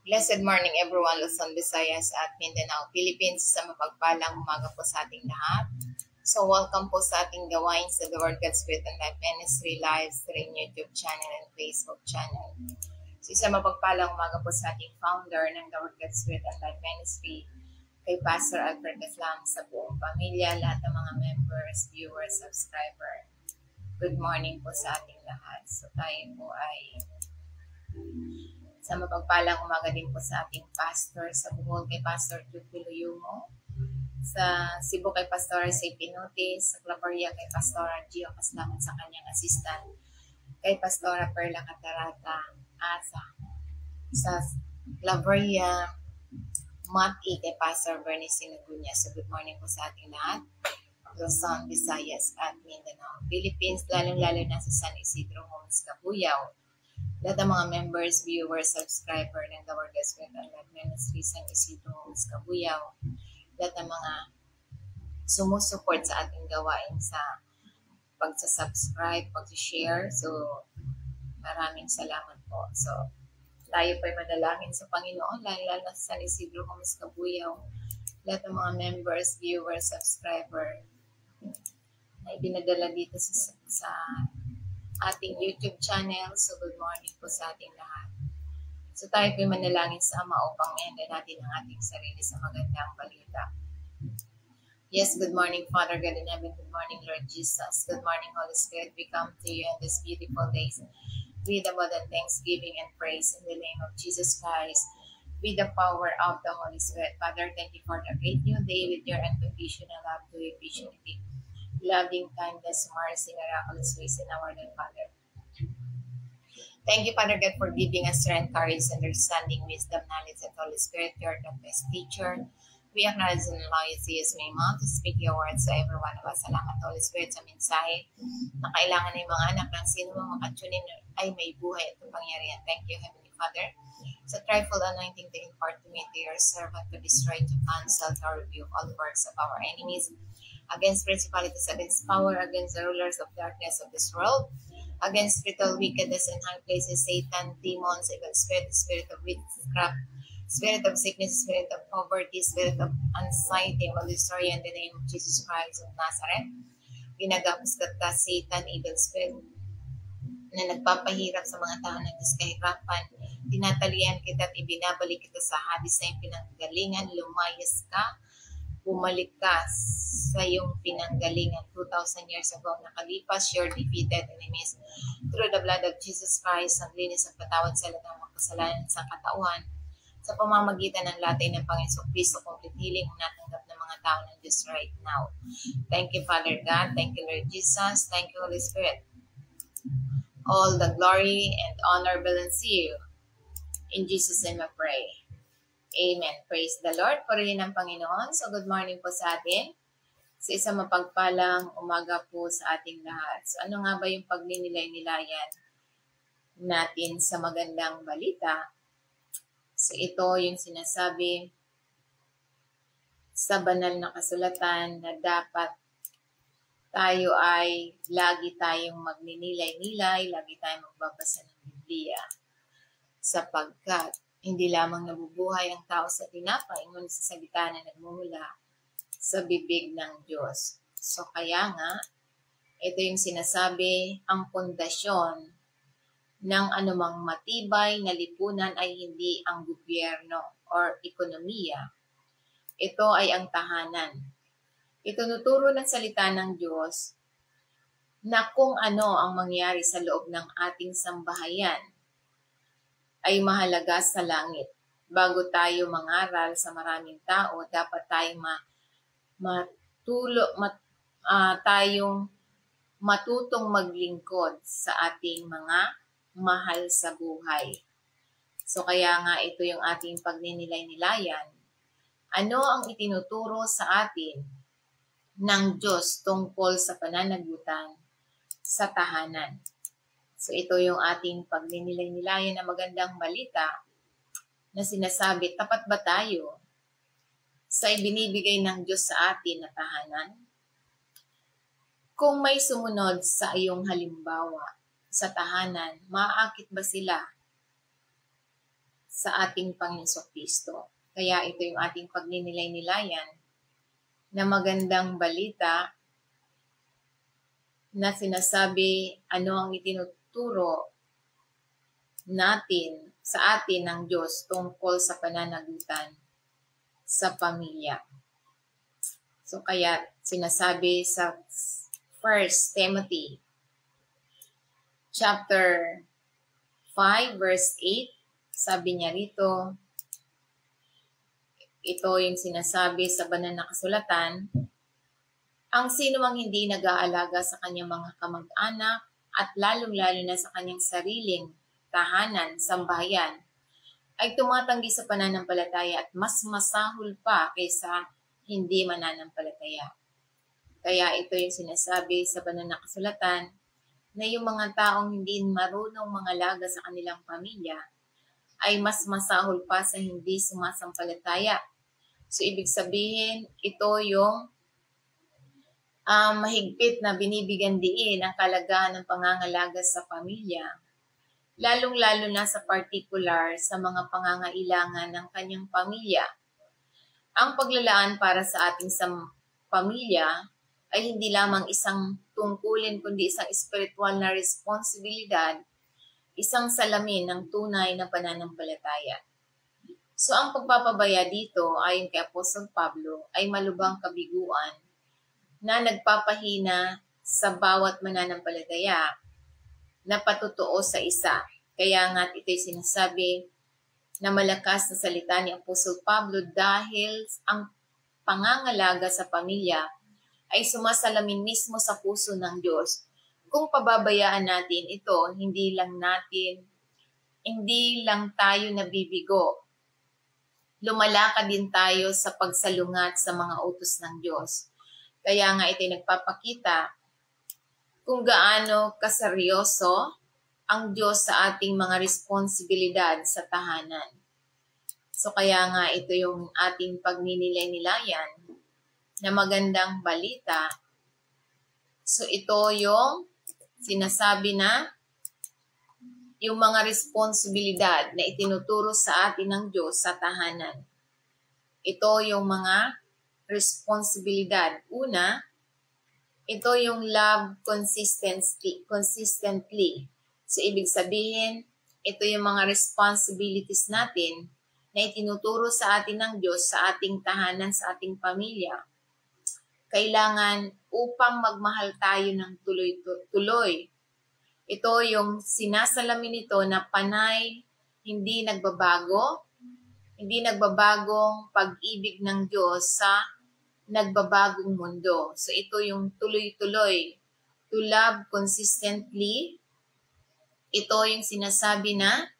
Blessed morning everyone, Luzon, Visayas at Mindanao, Philippines. Sa mapagpalang umaga po sa ating lahat. So welcome po sa ating gawain sa The Word God Spirit and Life Ministry live stream YouTube channel and Facebook channel. So sa mapagpalang umaga po sa ating founder ng The Word God Spirit and Life Ministry, kay Pastor Albert Islam, sa buong pamilya, lahat ng mga members, viewers, subscriber. Good morning po sa ating lahat. So tayo po ay sa mapagpalang umaga din po sa ating pastor sa Bohol kay Pastor Jupilo Yumo, sa Cebu kay Pastor C. Pinote, sa Claveria kay Pastor Gio Kaslaman sa kanyang assistant, kay Pastor Perla Catarata, at sa Claveria Mati kay Pastor Bernie Sinagunya. So good morning po sa ating lahat, Luzon, Visayas at Mindanao, Philippines, lalong-lalo na sa San Isidro Homes, Cabuyao, lahat ng mga members, viewers, subscriber ng The Word God Spirit and Life Ministry San Isidro Homes, Cabuyao, lahat ng mga sumusuport sa ating gawain sa pagsa-subscribe, pag-share. So, maraming salamat po. So, tayo po ay madalangin sa Panginoon, lalo sa San Isidro Homes, Cabuyao, lahat ng mga members, viewers, subscriber na ibinadala dito sa ating YouTube channel. So, good morning po sa ating lahat. So, tayo po manalangin sa Ama upang maihanda natin ang ating sarili sa magandang balita. Yes, good morning, Father God in heaven. Good morning, Lord Jesus. Good morning, Holy Spirit. We come to you in this beautiful days with abundant thanksgiving and praise in the name of Jesus Christ, with the power of the Holy Spirit. Father, thank you for the great new day with your unconditional love to efficiency, loving kindness, mercy, miraculous ways in our Lord, Father. Thank you, Father God, for giving us strength, courage, understanding, wisdom, knowledge, and Holy Spirit. You are the best teacher. We acknowledge and allow you to use my mouth to speak your words to every one of us. Salamat, Holy Spirit, sa mensahe na kailangan ng mga anak ng sino mang makatunin ay may buhay at pangyarihan. Thank you, Heavenly Father, sa trifold anointing to impart to me, to your servant, to destroy, to cancel, to rebuke all the works of our enemies, against principalities, against power, against the rulers of darkness of this world, against spiritual wickedness in high places, Satan, demons, evil spirit, spirit of witchcraft, spirit of sickness, spirit of poverty, spirit of anxiety, will destroy in the name of Jesus Christ of Nazareth. Ginagapos ka, Satan, evil spirit, na nagpapahirap sa mga tao ng Diyos kahirapan. Tinatalian kita at ibinabalik kita sa hadis na yung pinanggalingan. Lumayas ka, bumalik ka sa iyong pinanggalingan. 2,000 years ago nakalipas, your defeated enemies. Through the blood of Jesus Christ, ang linis at patawad sa lahat ng mga kasalanan sa katauhan, sa pamamagitan ng latay ng Panginoon Kristo, complete healing ang natanggap ng mga tao ng Diyos right now. Thank you, Father God. Thank you, Lord Jesus. Thank you, Holy Spirit. All the glory and honor belongs to you. In Jesus' name I pray. Amen. Praise the Lord. Purihin ang Panginoon. So good morning po sa atin. Sa isang mapagpalang umaga po sa ating lahat. So ano nga ba yung pagninilay-nilayan natin sa magandang balita? So ito yung sinasabi sa banal na kasulatan na dapat tayo ay lagi tayong magninilay-nilay, lagi tayong magbabasa ng Biblia, sapagkat hindi lamang nabubuhay ang tao sa tinapay, ngunit sa salita na nagmumula sa bibig ng Diyos. So kaya nga, ito yung sinasabi, ang pundasyon ng anumang matibay na lipunan ay hindi ang gobyerno or ekonomiya. Ito ay ang tahanan. Itunuturo ng salita ng Diyos na kung ano ang mangyari sa loob ng ating sambahayan ay mahalaga sa langit. Bago tayo mangaral sa maraming tao, dapat tayong tayong matutong maglingkod sa ating mga mahal sa buhay. So kaya nga ito yung ating pagninilay-nilayan. Ano ang itinuturo sa atin ng Diyos tungkol sa pananagutan sa tahanan? So ito yung ating pagninilay-nilayan na magandang balita na sinasabi, tapat ba tayo sa ibinibigay ng Diyos sa atin na tahanan? Kung may sumunod sa iyong halimbawa sa tahanan, maaakit ba sila sa ating Panginoong Kristo. Kaya ito yung ating pagninilay-nilayan na magandang balita na sinasabi ano ang itinuturo natin sa atin ng Diyos tungkol sa pananagutan sa pamilya. So kaya sinasabi sa 1 Timothy chapter 5 verse 8, sabi niya rito, ito yung sinasabi sa banal na kasulatan, ang sino mang hindi nag-aalaga sa kanyang mga kamag-anak at lalong-lalo na sa kanyang sariling tahanan, sambahayan, ay tumatanggi sa pananampalataya at mas masahol pa kaysa hindi mananampalataya. Kaya ito yung sinasabi sa banal na kasulatan na yung mga taong hindi marunong mangalaga sa kanilang pamilya ay mas masahol pa sa hindi sumasampalataya. So, ibig sabihin, ito yung mahigpit na binibigyan diin ang kalagahan ng pangangalaga sa pamilya, lalong-lalo na sa particular sa mga pangangailangan ng kanyang pamilya. Ang paglalaan para sa ating pamilya ay hindi lamang isang tungkulin kundi isang espiritual na responsibilidad, isang salamin ng tunay na pananampalataya. So ang pagpapabaya dito ayon kay Apostol Pablo ay malubhang kabiguan na nagpapahina sa bawat mananampalataya na patutuo sa isa. Kaya nga ito'y sinasabi na malakas na salita ni Apostol Pablo dahil ang pangangalaga sa pamilya ay sumasalamin mismo sa puso ng Diyos. Kung pababayaan natin ito, hindi lang tayo nabibigo. Lumalakad din tayo sa pagsalungat sa mga utos ng Diyos. Kaya nga ito'y nagpapakita kung gaano kaseryoso ang Diyos sa ating mga responsibilidad sa tahanan. So kaya nga ito yung ating pagninilay-nilayan na magandang balita. So ito yung sinasabi na yung mga responsibilidad na itinuturo sa atin ng Diyos sa tahanan. Ito yung mga responsibilidad. Una, ito yung love consistently. So, ibig sabihin, ito yung mga responsibilities natin na itinuturo sa atin ng Diyos sa ating tahanan, sa ating pamilya. Kailangan upang magmahal tayo ng tuloy-tuloy. Ito yung sinasalamin nito na panay, hindi nagbabagong pag-ibig ng Diyos sa nagbabagong mundo. So ito yung tuloy-tuloy. To love consistently. Ito yung sinasabi na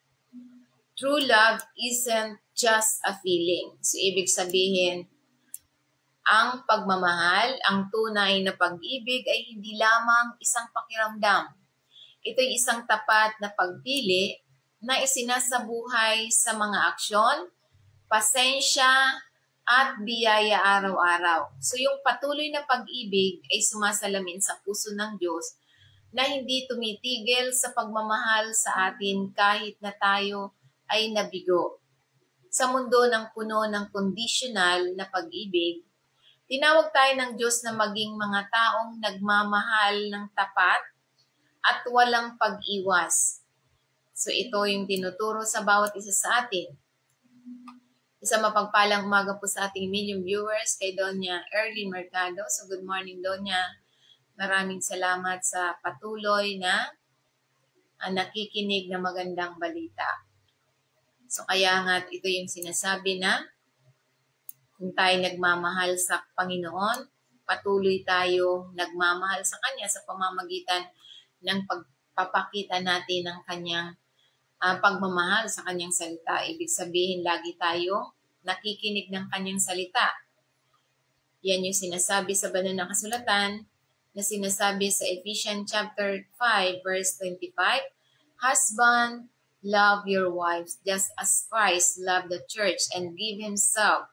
true love isn't just a feeling. So ibig sabihin, ang pagmamahal, ang tunay na pag-ibig ay hindi lamang isang pakiramdam. Ito'y isang tapat na pagpili na isinasabuhay sa mga aksyon, pasensya, at biyaya araw-araw. So yung patuloy na pag-ibig ay sumasalamin sa puso ng Diyos na hindi tumitigil sa pagmamahal sa atin kahit na tayo ay nabigo. Sa mundo ng puno ng conditional na pag-ibig, tinawag tayo ng Diyos na maging mga taong nagmamahal ng tapat at walang pag-iwas. So ito yung tinuturo sa bawat isa sa atin. Isang mapagpalang umaga po sa ating million viewers kay Doña Erlyn Mercado. So good morning, Doña. Maraming salamat sa patuloy na nakikinig na magandang balita. So kaya nga ito yung sinasabi na kung tayo nagmamahal sa Panginoon, patuloy tayong nagmamahal sa Kanya sa pamamagitan ng pagpapakita natin ng Kanyang pagmamahal sa Kanyang salita. Ibig sabihin, lagi tayong nakikinig ng Kanyang salita. Yan yung sinasabi sa banal na kasulatan na sinasabi sa Ephesians chapter 5 verse 25, Husband, love your wives just as Christ loved the church and gave Himself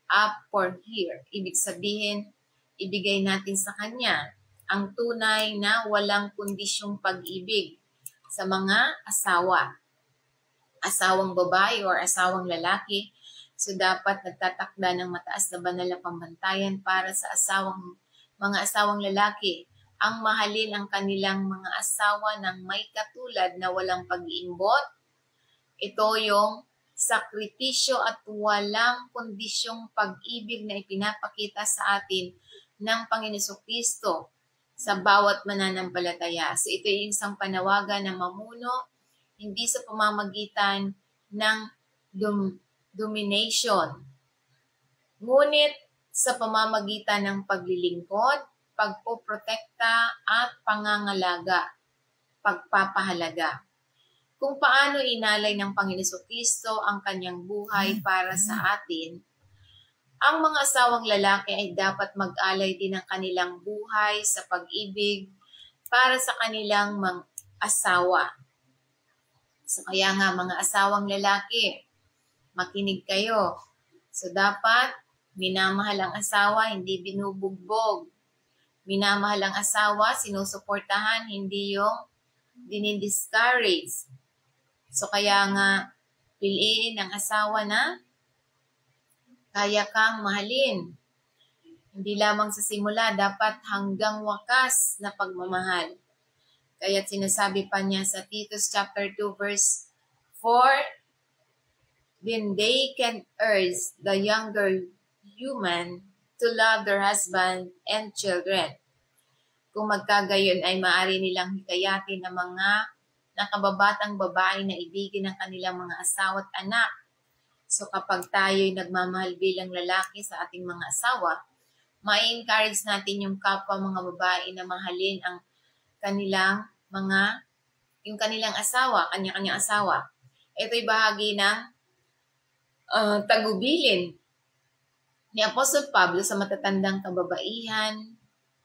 up for her. Ibig sabihin, ibigay natin sa Kanya ang tunay na walang kondisyong pag-ibig sa mga asawa. asawang babae or asawang lalaki. So dapat nagtatakda ng mataas na banal na pambantayan para sa mga asawang lalaki. Ang mahalin ang kanilang mga asawa ng may katulad na walang pag-iimbot. Ito yung sakripisyo at walang kondisyong pag-ibig na ipinapakita sa atin ng Panginoon Kristo sa bawat mananampalataya. So ito yung isang panawagan ng mamuno, hindi sa pamamagitan ng domination, ngunit sa pamamagitan ng paglilingkod, pagpoprotekta at pangangalaga, pagpapahalaga. Kung paano inalay ng Panginoon Kristo ang kanyang buhay para sa atin, ang mga asawang lalaki ay dapat mag-alay din ng kanilang buhay sa pag-ibig para sa kanilang mga asawa. So kaya nga mga asawang lalaki, makinig kayo. So dapat minamahal ang asawa, hindi binubugbog. Minamahal ang asawa, sinusuportahan, hindi yung dinidiscourage. So kaya nga piliin ang asawa na kaya kang mahalin. Hindi lamang sa simula, dapat hanggang wakas na pagmamahal. Kaya sinasabi pa niya sa Titus chapter 2 verse 4, then they can urge the younger human to love their husband and children. Kung magkagayon ay maaari nilang hikayatin ang mga nakababatang babae na ibigin ng kanilang mga asawa at anak. So kapag tayo'y nagmamahal bilang lalaki sa ating mga asawa, ma-encourage natin yung kapwa mga babae na mahalin ang yung kanilang asawa, kanya-kanyang asawa. Ito'y bahagi ng tagubilin ni Apostol Pablo sa matatandang kababaihan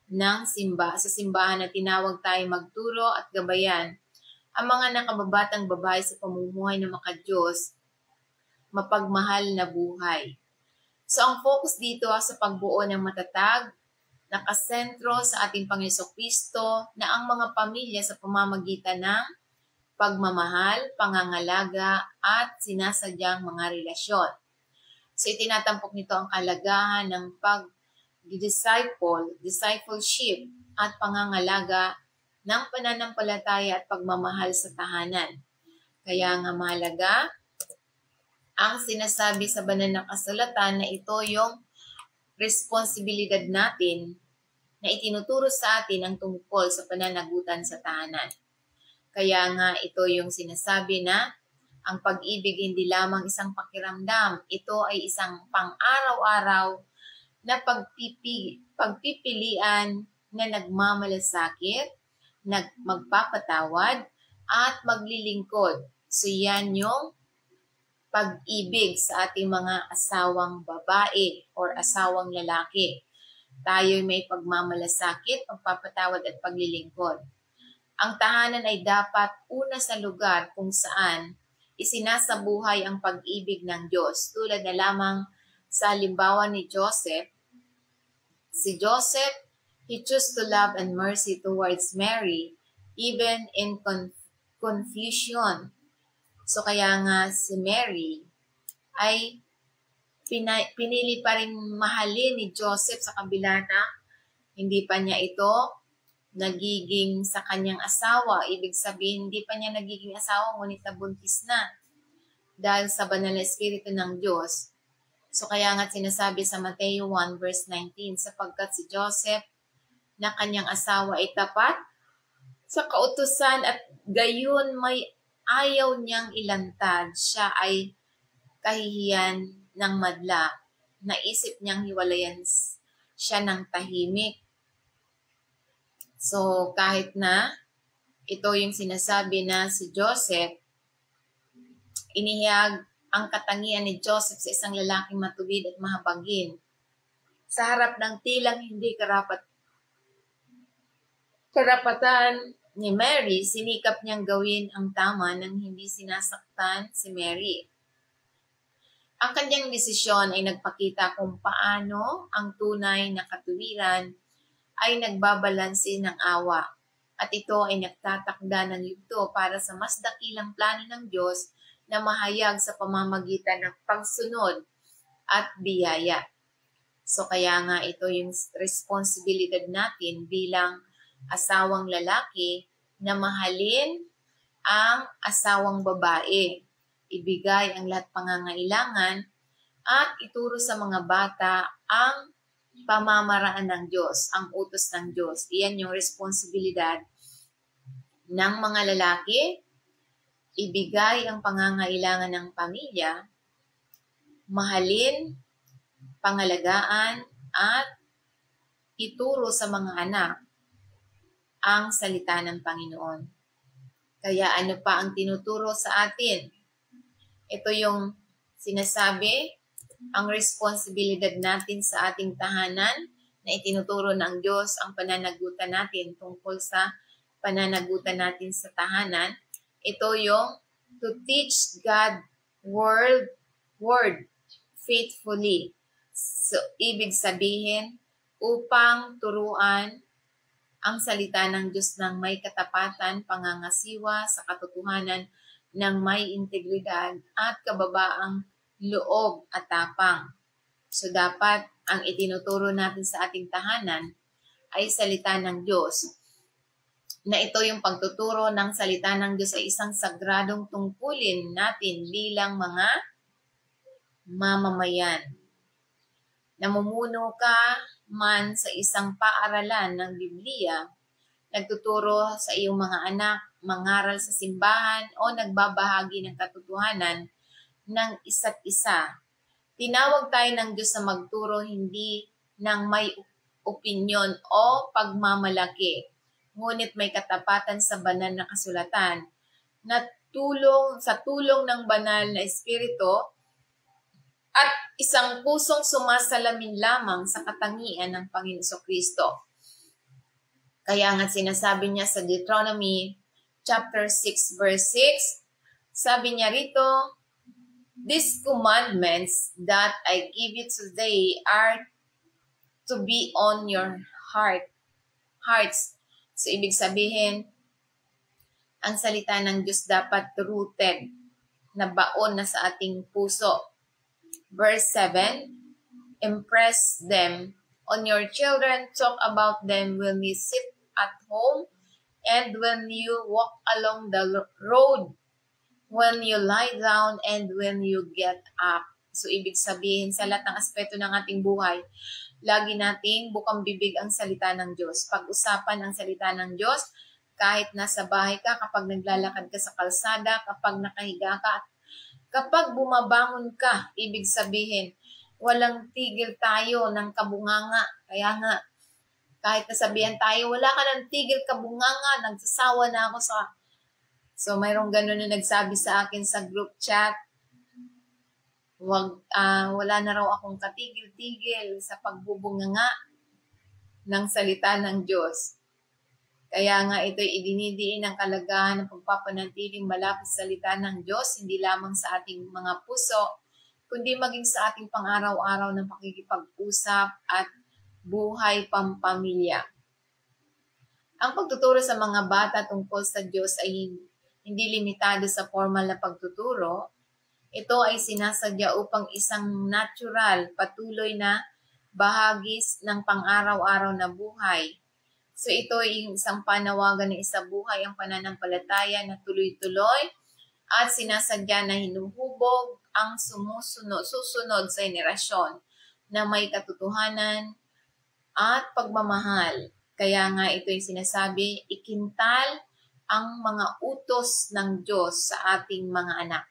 ng sa simbahan na tinawag tayo magturo at gabayan ang mga nakababatang babae sa pamumuhay ng makadiyos, mapagmahal na buhay. So ang focus dito sa pagbuo ng matatag, nakasentro sa ating Panginoon Kristo na ang mga pamilya sa pamamagitan ng pagmamahal, pangangalaga, at sinasadyang mga relasyon. So itinatampok nito ang kalagahan ng discipleship at pangangalaga ng pananampalataya at pagmamahal sa tahanan. Kaya nga mahalaga ang sinasabi sa banal na kasulatan na ito yung responsibilidad natin na itinuturo sa atin ang tungkol sa pananagutan sa tahanan. Kaya nga ito yung sinasabi na ang pag-ibig hindi lamang isang pakiramdam, ito ay isang pang-araw-araw na pagpipilian na nagmamalasakit, magpapatawad, at maglilingkod. So yan yung pag-ibig sa ating mga asawang babae or asawang lalaki. Tayo'y may pagmamalasakit, pagpapatawad at paglilingkod. Ang tahanan ay dapat una sa lugar kung saan isinasabuhay ang pag-ibig ng Diyos. Tulad na lamang sa halimbawa ni Joseph. Si Joseph, he chose to love and mercy towards Mary, even in confusion. So kaya nga si Mary ay pinili pa rin mahalin ni Joseph sa kabila na hindi pa niya ito nagiging sa kanyang asawa. Ibig sabihin, hindi pa niya nagiging asawa, ngunit nabuntis na dahil sa banal na Espiritu ng Diyos. So kaya nga sinasabi sa Mateo 1 verse 19, sapagkat si Joseph na kanyang asawa ay tapat sa kautusan at gayon may ayaw niyang ilantad, siya ay kahihiyan ng madla. Naisip niyang hiwalayan siya ng tahimik. So kahit na ito yung sinasabi na si Joseph, inihayag ang katangian ni Joseph sa isang lalaking matuwid at mahabagin. Sa harap ng tilang hindi karapatan ni Mary, sinikap niyang gawin ang tama nang hindi sinasaktan si Mary. Ang kanyang desisyon ay nagpakita kung paano ang tunay na katuwiran ay nagbabalanse ng awa. At ito ay nagtatakda ng yugto para sa mas dakilang plano ng Diyos na mahayag sa pamamagitan ng pagsunod at biyaya. So kaya nga ito yung responsibilidad natin bilang asawang lalaki na mahalin ang asawang babae. Ibigay ang lahat pangangailangan at ituro sa mga bata ang pamamaraan ng Diyos, ang utos ng Diyos. Iyan yung responsibilidad ng mga lalaki. Ibigay ang pangangailangan ng pamilya, mahalin, pangalagaan, at ituro sa mga anak ang salita ng Panginoon. Kaya ano pa ang tinuturo sa atin? Ito yung sinasabi, ang responsibilidad natin sa ating tahanan na itinuturo ng Diyos ang pananagutan natin tungkol sa pananagutan natin sa tahanan. Ito yung to teach God word faithfully. So, ibig sabihin, upang turuan ang salita ng Diyos ng may katapatan, pangangasiwa sa katotohanan ng may integridad at kababaang loob at tapang. So, dapat ang itinuturo natin sa ating tahanan ay salita ng Diyos. Na ito yung pagtuturo ng salita ng Diyos ay isang sagradong tungkulin natin bilang mga mamamayan. Namumuno ka man sa isang paaralan ng Biblia, nagtuturo sa iyong mga anak, mangaral sa simbahan o nagbabahagi ng katotohanan ng isa't isa. Tinawag tayo ng Diyos na magturo hindi ng may opinyon o pagmamalaki, ngunit may katapatan sa banal na kasulatan na sa tulong ng banal na espiritu at isang pusong sumasalamin lamang sa katangian ng Panginoon Kristo. Kaya nga sinasabi niya sa Deuteronomy chapter 6 verse 6, sabi niya rito, "These commandments that I give you today are to be on your hearts." So, ibig sabihin, ang salita ng Diyos dapat rooted, na baon na sa ating puso. Verse 7, impress them on your children, talk about them when you sit at home and when you walk along the road, when you lie down and when you get up. So, ibig sabihin, sa lahat ng aspeto ng ating buhay, lagi nating bukang bibig ang salita ng Diyos. Pag-usapan ang salita ng Diyos, kahit nasa bahay ka, kapag naglalakad ka sa kalsada, kapag nakahiga ka, kapag bumabangon ka, ibig sabihin, walang tigil tayo ng kabunganga. Kaya nga, kahit nasabihan tayo, wala ka ng tigil kabunganga, nagsasawa na ako sa... So, mayroong ganun na nagsabi sa akin sa group chat, wala na raw akong katigil-tigil sa pagbubunganga ng salita ng Diyos. Kaya nga ito'y idinidiin ang kalagahan ng pagpapanatiling malapit sa salita ng Diyos, hindi lamang sa ating mga puso, kundi maging sa ating pang-araw-araw ng pakikipag-usap at buhay pampamilya. Ang pagtuturo sa mga bata tungkol sa Diyos ay hindi limitado sa formal na pagtuturo. Ito ay sinasadya upang isang natural, patuloy na bahagi ng pang-araw-araw na buhay. So ito ay isang panawagan ng isa buhay ang pananampalataya na tuloy-tuloy at sinasadya na hinuhubog ang susunod sa henerasyon na may katotohanan at pagmamahal. Kaya nga ito yung sinasabi, ikintal ang mga utos ng Diyos sa ating mga anak.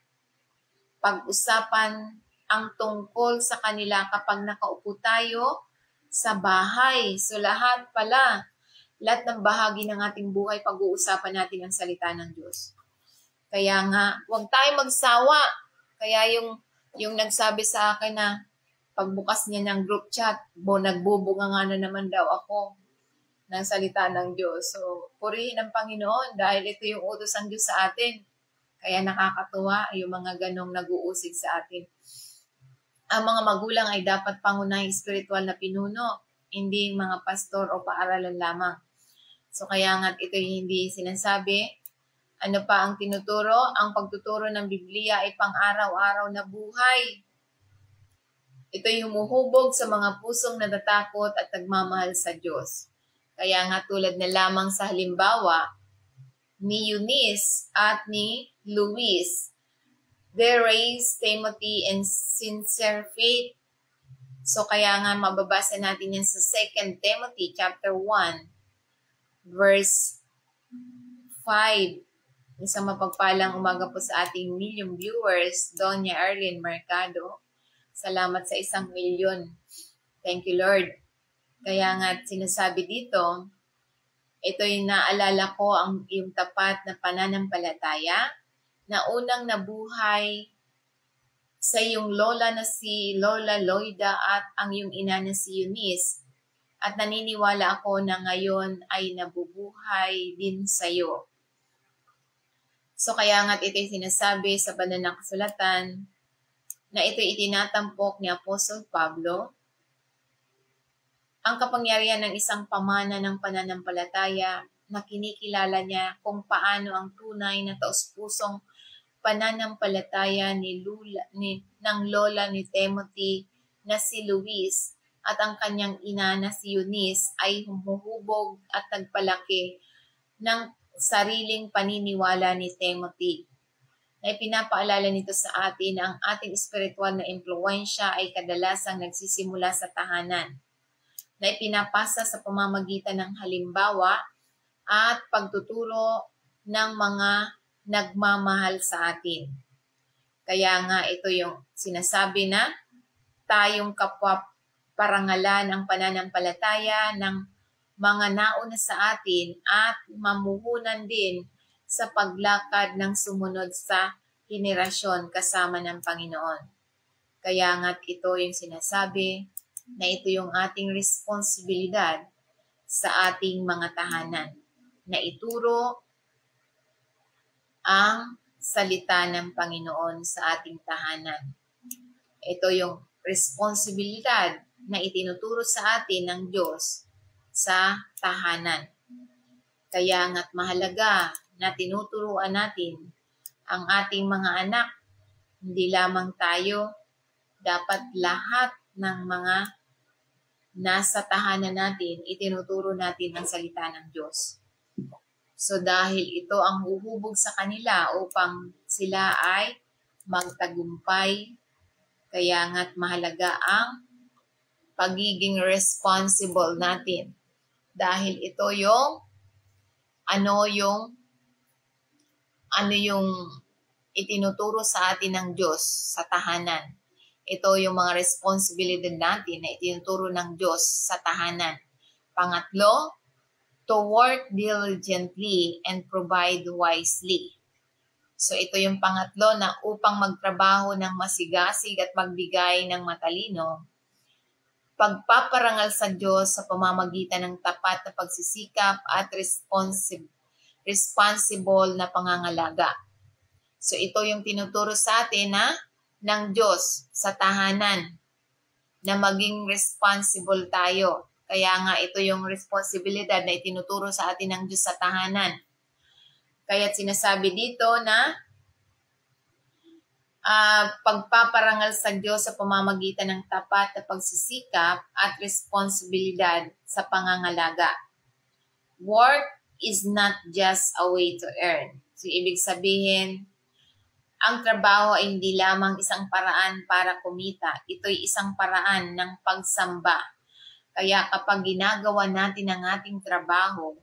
Pag-usapan ang tungkol sa kanila kapag nakaupo tayo sa bahay. So lahat ng bahagi ng ating buhay, pag-uusapan natin ang salita ng Diyos. Kaya nga, huwag tayo magsawa. Kaya yung nagsabi sa akin na pagbukas niya ng group chat, nagbubunga nga na naman daw ako ng salita ng Diyos. So, purihin ang Panginoon dahil ito yung utos ng Diyos sa atin. Kaya nakakatuwa yung mga ganong nag-uusig sa atin. Ang mga magulang ay dapat pangunahing spiritual na pinuno, hindi mga pastor o paaralan lamang. So kaya nga ito yung hindi sinasabi, Ano pa ang tinuturo? Ang pagtuturo ng Biblia ay pang-araw-araw na buhay. Ito'y humuhubog sa mga pusong natatakot at nagmamahal sa Diyos. Kaya nga tulad na lamang sa halimbawa ni Eunice at ni Luis, they raised Timothy in sincere faith. So kaya nga mababasa natin yan sa 2 Timothy chapter 1 verse 5. Isang mapagpalang umaga po sa ating million viewers, Doña Arlene Mercado. Salamat sa 1 milyon. Thank you, Lord. Kaya nga sinasabi dito, ito'y naalala ko ang iyong tapat na pananampalataya na unang nabuhay sa iyong lola na si Lola Loida at ang iyong ina na si Eunice. At naniniwala ako na ngayon ay nabubuhay din sa iyo. So kaya nga't ito'y sinasabi sa banal na kasulatan na ito'y itinatampok ni Apostol Pablo. Ang kapangyarihan ng isang pamana ng pananampalataya na kinikilala niya kung paano ang tunay na taos-pusong pananampalataya ng lola ni Timothy na si Luis at ang kanyang ina na si Eunice ay humuhubog at nagpalaki ng sariling paniniwala ni Timothy. Na ipinapaalala nito sa atin na ang ating espiritual na impluwensya ay kadalasang nagsisimula sa tahanan, na ipinapasa sa pamamagitan ng halimbawa at pagtuturo ng mga nagmamahal sa atin. Kaya nga ito yung sinasabi na tayong kapwa parangalan ang pananampalataya ng mga nauna sa atin at mamuhunan din sa paglakad ng sumunod sa henerasyon kasama ng Panginoon. Kaya nga't ito yung sinasabi na ito yung ating responsibilidad sa ating mga tahanan, na ituro ang salita ng Panginoon sa ating tahanan. Ito yung responsibilidad na itinuturo sa atin ng Diyos sa tahanan. Kaya nga't mahalaga na tinuturuan natin ang ating mga anak, hindi lamang tayo, dapat lahat ng mga nasa tahanan natin, itinuturo natin ang salita ng Diyos. So dahil ito ang huhubog sa kanila upang sila ay magtagumpay, kaya nga't mahalaga ang pagiging responsible natin. Dahil ito yung ano yung itinuturo sa atin ng Diyos sa tahanan. Ito yung mga responsibilidad natin na itinuturo ng Diyos sa tahanan. Pangatlo, to work diligently and provide wisely. So ito yung pangatlo na upang magtrabaho ng masigasig at magbigay ng matalino, pagpaparangal sa Diyos sa pamamagitan ng tapat na pagsisikap at responsible na pangangalaga. So ito yung tinuturo sa atin ng Diyos sa tahanan, na maging responsible tayo. Kaya nga ito yung responsibilidad na itinuturo sa atin ng Diyos sa tahanan. Kaya sinasabi dito na pagpaparangal sa Diyos sa pamamagitan ng tapat na pagsisikap at responsibilidad sa pangangalaga. Work is not just a way to earn. So, ibig sabihin, ang trabaho ay hindi lamang isang paraan para kumita. Ito'y isang paraan ng pagsamba. Kaya kapag ginagawa natin ang ating trabaho,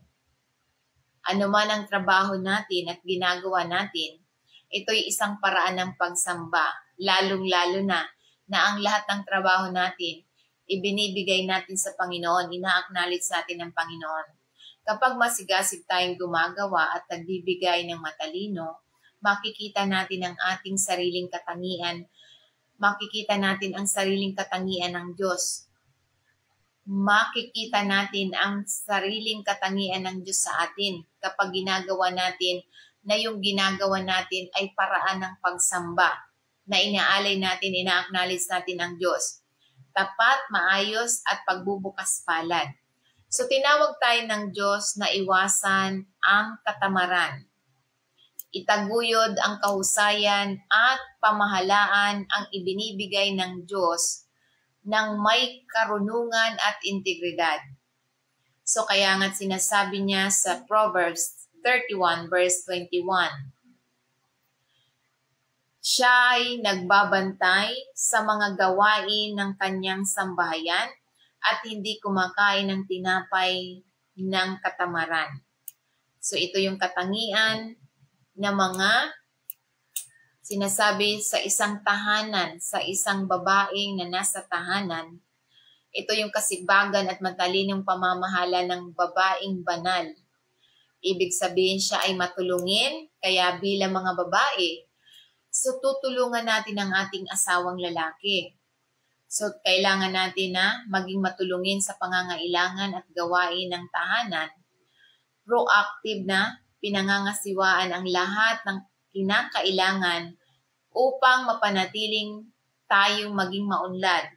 ano man ang trabaho natin at ginagawa natin, ito'y isang paraan ng pagsamba, lalong-lalo na ang lahat ng trabaho natin, ibinibigay natin sa Panginoon, ina-acknowledge natin ng Panginoon. Kapag masigasig tayong gumagawa at nagbibigay ng matalino, makikita natin ang ating sariling katangian, makikita natin ang sariling katangian ng Diyos. Makikita natin ang sariling katangian ng Diyos sa atin kapag ginagawa natin na yung ginagawa natin ay paraan ng pagsamba, na inaalay natin, ina-acknowledge natin ang Diyos. Tapat, maayos at pagbubukas palad. So tinawag tayo ng Diyos na iwasan ang katamaran. Itaguyod ang kahusayan at pamahalaan ang ibinibigay ng Diyos ng may karunungan at integridad. So kaya nga't sinasabi niya sa Proverbs 31 verse 21, siya ay nagbabantay sa mga gawain ng kanyang sambahayan at hindi kumakain ng tinapay ng katamaran. So ito yung katangian na mga sinasabi sa isang tahanan, sa isang babaeng na nasa tahanan. Ito yung kasibagan at matalinong pamamahala ng babaeng banal. Ibig sabihin siya ay matulungin, kaya bilang mga babae, so tutulungan natin ang ating asawang lalaki. So kailangan natin na maging matulungin sa pangangailangan at gawain ng tahanan. Proactive na pinangangasiwaan ang lahat ng kinakailangan upang mapanatiling tayong maging maunlad.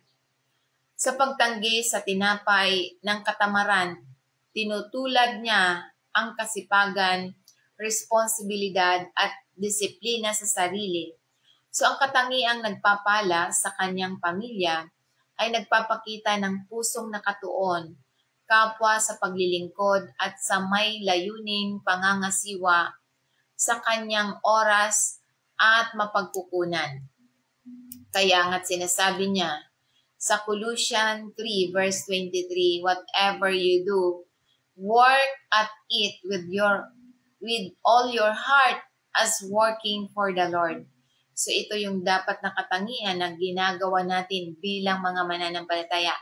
Sa pagtanggi sa tinapay ng katamaran, tinutulad niya ang kasipagan, responsibilidad at disiplina sa sarili. So ang katangiang nagpapala sa kanyang pamilya ay nagpapakita ng pusong nakatuon, kapwa sa paglilingkod at sa may layuning pangangasiwa sa kanyang oras at mapagkukunan. Kaya nga't sinasabi niya, sa Colossians 3 verse 23, whatever you do, work at it with all your heart as working for the Lord. So ito yung dapat na katangian na ginagawa natin bilang mga mananampalataya.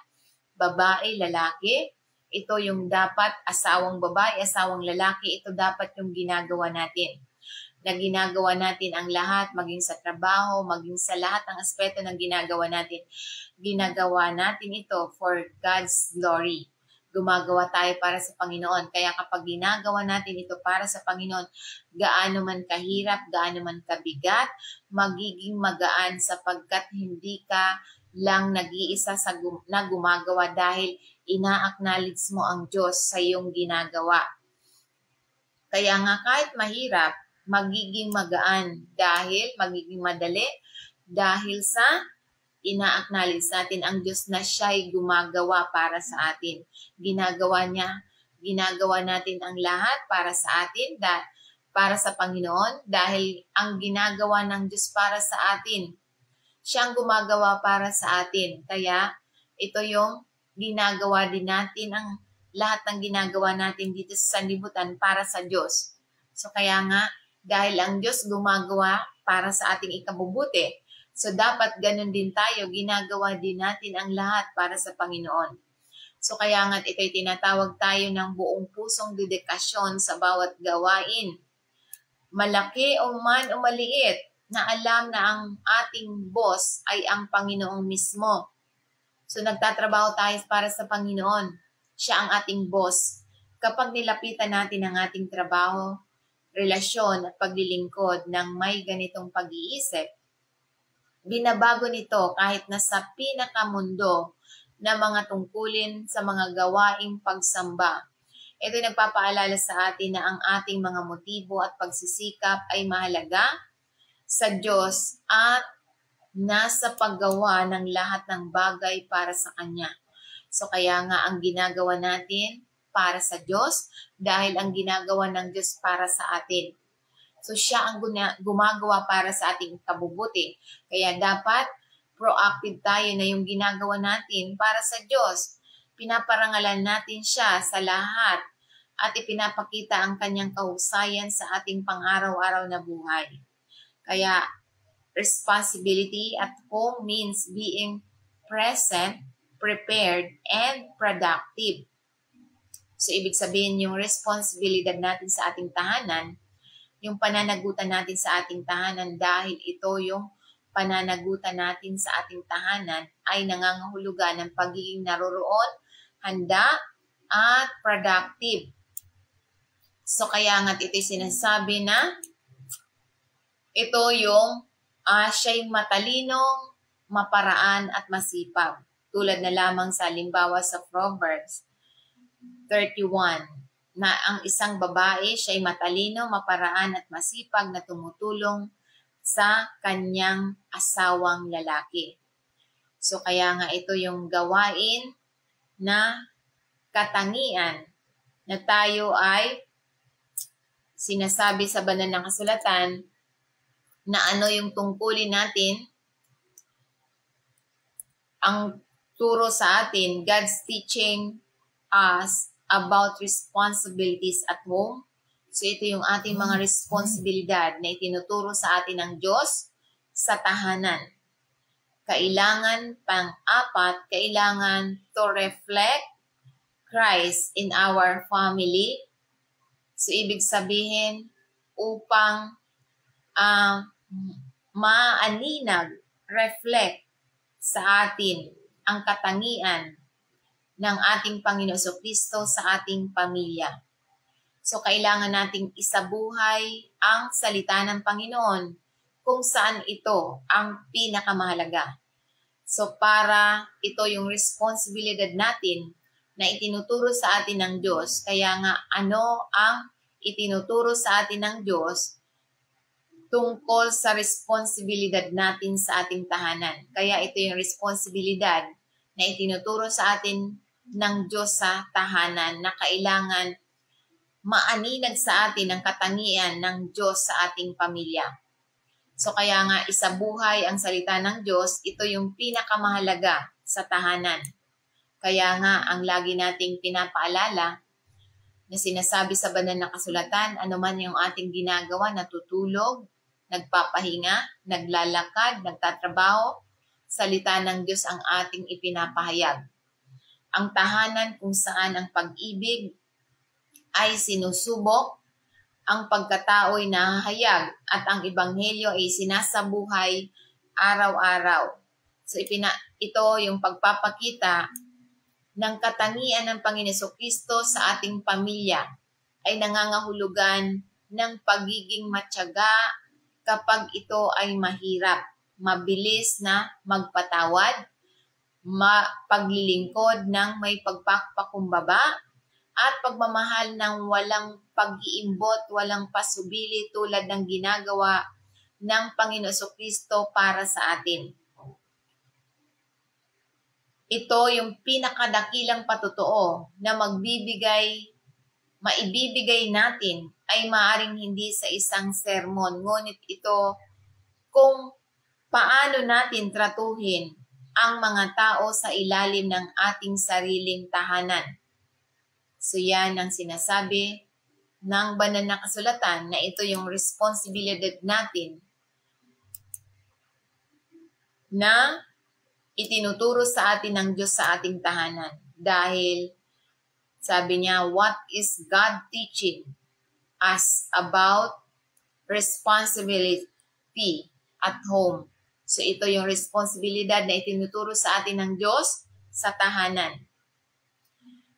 Babae, lalaki, ito yung dapat asawang babae, asawang lalaki, ito dapat yung ginagawa natin. Na ginagawa natin ang lahat, maging sa trabaho, maging sa lahat ng aspeto ng ginagawa natin. Ginagawa natin ito for God's glory. Gumagawa tayo para sa Panginoon. Kaya kapag ginagawa natin ito para sa Panginoon, gaano man kahirap, gaano man kabigat, magiging magaan sapagkat hindi ka lang nag-iisa na gumagawa dahil ina-acknowledge mo ang Diyos sa iyong ginagawa. Kaya nga kahit mahirap, magiging magaan dahil magiging madali dahil sa ina-acknowledge natin ang Diyos na siya'y gumagawa para sa atin. Ginagawa natin ang lahat para sa atin, para sa Panginoon dahil ang ginagawa ng Diyos para sa atin, siyang gumagawa para sa atin. Kaya ito yung ginagawa din natin, ang lahat ng ginagawa natin dito sa sanlibutan para sa Diyos. So kaya nga, dahil ang Diyos gumagawa para sa ating ikabubuti, so dapat ganun din tayo, ginagawa din natin ang lahat para sa Panginoon. So kaya nga't ito'y tinatawag tayo ng buong pusong dedikasyon sa bawat gawain. Malaki o man o maliit, na alam na ang ating boss ay ang Panginoon mismo. So nagtatrabaho tayo para sa Panginoon. Siya ang ating boss. Kapag nilapitan natin ang ating trabaho, relasyon at paglilingkod ng may ganitong pag-iisip, binabago nito kahit nasa pinakamundo na mga tungkulin sa mga gawaing pagsamba. Ito nagpapaalala sa atin na ang ating mga motibo at pagsisikap ay mahalaga sa Diyos at nasa paggawa ng lahat ng bagay para sa Kanya. So kaya nga ang ginagawa natin para sa Diyos dahil ang ginagawa ng Diyos para sa atin. So siya ang gumagawa para sa ating kabubuti. Kaya dapat proactive tayo na yung ginagawa natin para sa Diyos. Pinaparangalan natin siya sa lahat at ipinapakita ang kanyang kahusayan sa ating pang-araw-araw na buhay. Kaya responsibility at home means being present, prepared, and productive. So, ibig sabihin yung responsibilidad natin sa ating tahanan, yung pananagutan natin sa ating tahanan dahil ito yung pananagutan natin sa ating tahanan ay nangangahulugan ng pagiging naroroon, handa, at productive. So, kaya nga't ito'y sinasabi na ito yung siya'y matalinong, maparaan at masipag. Tulad na lamang sa halimbawa sa Proverbs 31. na ang isang babae siya ay matalino, maparaan at masipag na tumutulong sa kanyang asawang lalaki. So kaya nga ito yung gawain na katangian na tayo ay sinasabi sa banal na kasulatan na ano yung tungkulin natin, ang turo sa atin, God's teaching us about responsibilities at home. So ito yung ating mga responsibilidad na itinuturo sa atin ng Diyos sa tahanan. Kailangan pang-apat, kailangan to reflect Christ in our family. So ibig sabihin, upang maaninag, reflect sa atin ang katangian ng ating Panginoon Jesucristo sa ating pamilya. So kailangan nating isabuhay ang salita ng Panginoon kung saan ito ang pinakamahalaga. So para ito yung responsibilidad natin na itinuturo sa atin ng Diyos. Kaya nga ano ang itinuturo sa atin ng Diyos tungkol sa responsibilidad natin sa ating tahanan. Kaya ito yung responsibilidad na itinuturo sa atin ng Diyos sa tahanan na kailangan maaninag sa atin ang katangian ng Diyos sa ating pamilya. So kaya nga isabuhay ang salita ng Diyos, ito yung pinakamahalaga sa tahanan. Kaya nga ang lagi nating pinapaalala na sinasabi sa banal na kasulatan, anuman yung ating ginagawa, natutulog, nagpapahinga, naglalakad, nagtatrabaho, salita ng Diyos ang ating ipinapahayag. Ang tahanan kung saan ang pag-ibig ay sinusubok, ang pagkatao ay nahahayag, at ang ebanghelyo ay sinasabuhay araw-araw. So ito yung pagpapakita ng katangian ng Panginoon Jesucristo sa ating pamilya ay nangangahulugan ng pagiging matyaga kapag ito ay mahirap, mabilis na magpatawad, paglilingkod ng may pagpapakumbaba, at pagmamahal ng walang pag-iimbot, walang pasubili tulad ng ginagawa ng Panginoon Jesucristo para sa atin. Ito yung pinakadakilang patotoo na maibibigay natin ay maaring hindi sa isang sermon. Ngunit ito kung paano natin tratuhin ang mga tao sa ilalim ng ating sariling tahanan. So yan ang sinasabi ng banal na kasulatan na ito yung responsibilidad natin na itinuturo sa atin ng Diyos sa ating tahanan. Dahil sabi niya, what is God teaching us about responsibility at home? So ito yung responsibilidad na itinuturo sa atin ng Diyos sa tahanan.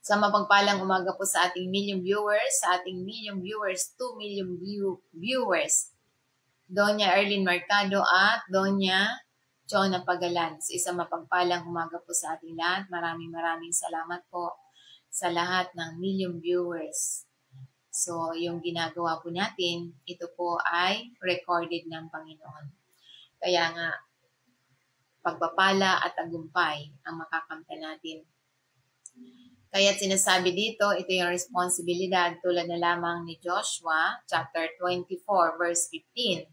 Sa mapagpalang umaga po sa ating million viewers, 2 million viewers, Doña Erlyn Mercado at Doña Chona Pagalan. So isang mapagpalang umaga po sa ating lahat. Maraming salamat po sa lahat ng million viewers. So yung ginagawa po natin, ito po ay recorded ng Panginoon. Kaya nga, pagpapala at tagumpay ang makakamtan natin. Kaya sinasabi dito, ito yung responsibilidad tulad na lamang ni Joshua, chapter 24, verse 15.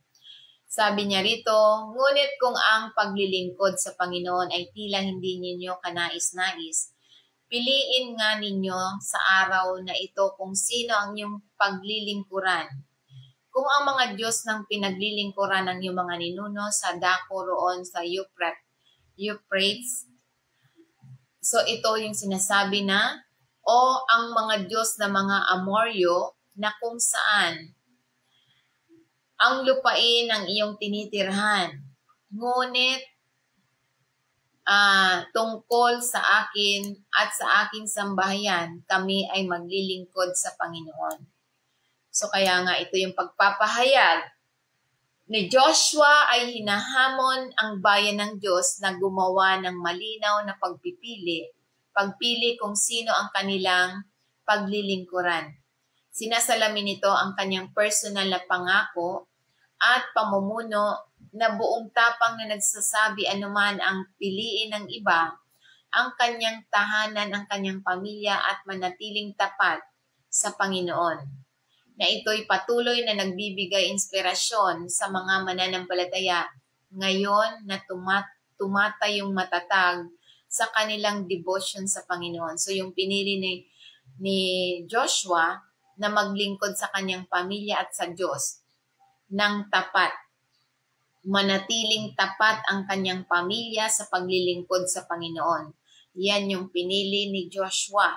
Sabi niya rito, ngunit kung ang paglilingkod sa Panginoon ay tila hindi ninyo kanais-nais, piliin nga ninyo sa araw na ito kung sino ang inyong paglilingkuran. Kung ang mga Diyos ng pinaglilingkuran ng iyong mga ninuno sa dako roon sa Euphrates, so ito yung sinasabi na, o ang mga Diyos na mga Amoryo na kung saan ang lupain ng iyong tinitirhan. Ngunit tungkol sa akin at sa aking sambahayan, kami ay maglilingkod sa Panginoon. So kaya nga ito yung pagpapahayag ni Joshua ay hinahamon ang bayan ng Diyos na gumawa ng malinaw na pagpili kung sino ang kanilang paglilingkuran. Sinasalamin nito ang kanyang personal na pangako at pamumuno na buong tapang na nagsasabi anuman ang piliin ng iba, ang kanyang tahanan, ang kanyang pamilya at manatiling tapat sa Panginoon. Na ito'y patuloy na nagbibigay inspirasyon sa mga mananampalataya ngayon na tumatayong matatag sa kanilang devotion sa Panginoon. So yung pinili ni Joshua na maglingkod sa kanyang pamilya at sa Diyos ng tapat. Manatiling tapat ang kanyang pamilya sa paglilingkod sa Panginoon. Yan yung pinili ni Joshua.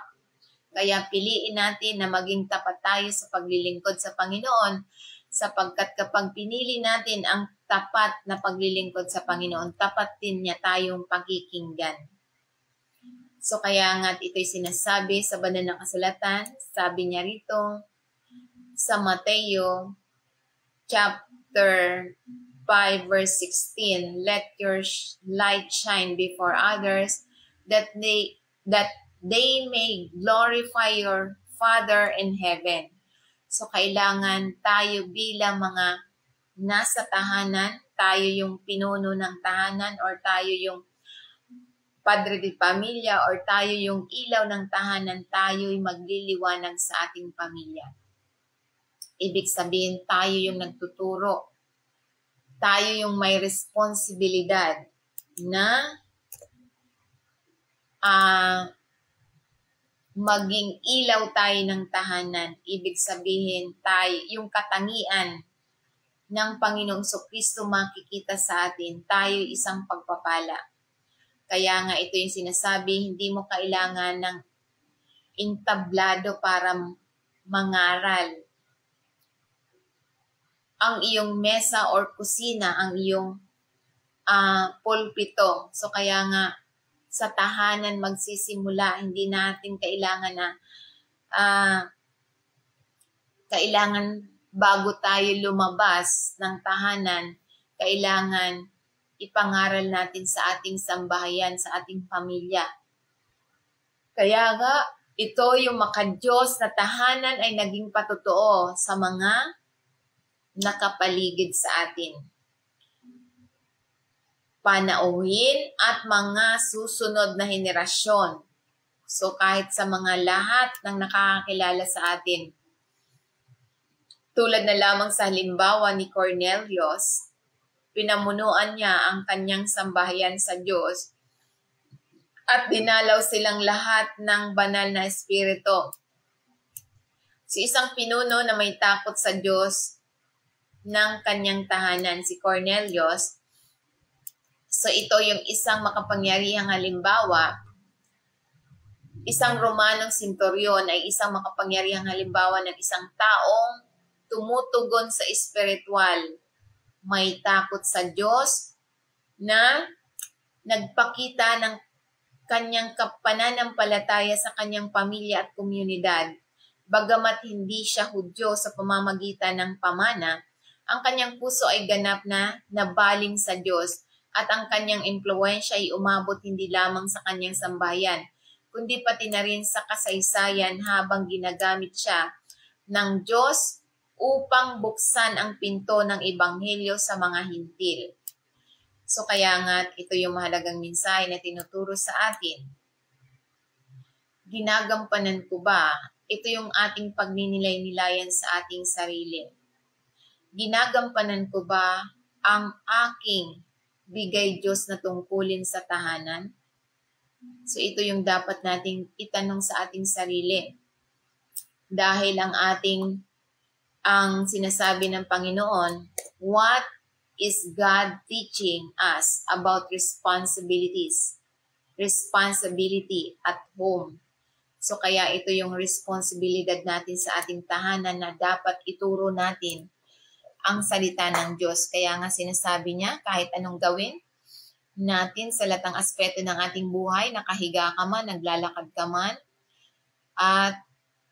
Kaya piliin natin na maging tapat tayo sa paglilingkod sa Panginoon, sapagkat kapag pinili natin ang tapat na paglilingkod sa Panginoon, tapat din niya tayong pakikinggan. So kaya nga ito'y sinasabi sa banal na kasulatan, sabi niya rito sa Mateo chapter 5 verse 16, let your light shine before others that they may glorify your Father in heaven. So kailangan tayo bilang mga nasa tahanan, tayo yung pinuno ng tahanan or tayo yung padre de pamilya or tayo yung ilaw ng tahanan, tayo'y magliliwanag sa ating pamilya. Ibig sabihin, tayo yung nagtuturo. Tayo yung may responsibilidad na maging ilaw tayo ng tahanan. Ibig sabihin, tayo, yung katangian ng Panginoong Kristo makikita sa atin, tayo isang pagpapala. Kaya nga ito yung sinasabi, hindi mo kailangan ng entablado para mangaral. Ang iyong mesa or kusina, ang iyong pulpito. So kaya nga sa tahanan magsisimula, hindi natin kailangan na kailangan bago tayo lumabas ng tahanan, kailangan ipangaral natin sa ating sambahayan, sa ating pamilya. Kaya nga, ito yung makadiyos na tahanan ay naging patotoo sa mga nakapaligid sa atin. Panauhin at mga susunod na henerasyon. So kahit sa mga lahat ng nakakakilala sa atin, tulad na lamang sa halimbawa ni Cornelius, pinamunuan niya ang kanyang sambahayan sa Diyos at dinalaw silang lahat ng banal na espiritu. Si isang pinuno na may takot sa Diyos ng kanyang tahanan, si Cornelius. So ito yung isang makapangyarihang halimbawa. Isang Romanong senturyon ay isang makapangyarihang halimbawa ng isang taong tumutugon sa espiritual, may takot sa Diyos, na nagpakita ng kanyang pananampalataya sa kanyang pamilya at komunidad. Bagamat hindi siya Hudyo sa pamamagitan ng pamana, ang kanyang puso ay ganap na nabaling sa Diyos at ang kanyang impluwensya ay umabot hindi lamang sa kanyang sambahayan, kundi pati na rin sa kasaysayan habang ginagamit siya ng Diyos upang buksan ang pinto ng Ebanghelyo sa mga hintil. So kaya nga, ito yung mahalagang mensahe na tinuturo sa atin. Ginagampanan ko ba? Ito yung ating pagninilay-nilayan sa ating sarili. Ginagampanan ko ba ang aking bigay Diyos na tungkulin sa tahanan? So ito yung dapat nating itanong sa ating sarili. Dahil ang sinasabi ng Panginoon, what is God teaching us about responsibilities? Responsibility at home. So kaya ito yung responsibilidad natin sa ating tahanan na dapat ituro natin ang salita ng Diyos. Kaya nga sinasabi niya, kahit anong gawin natin sa latang aspeto ng ating buhay, nakahiga ka man, naglalakad ka man, at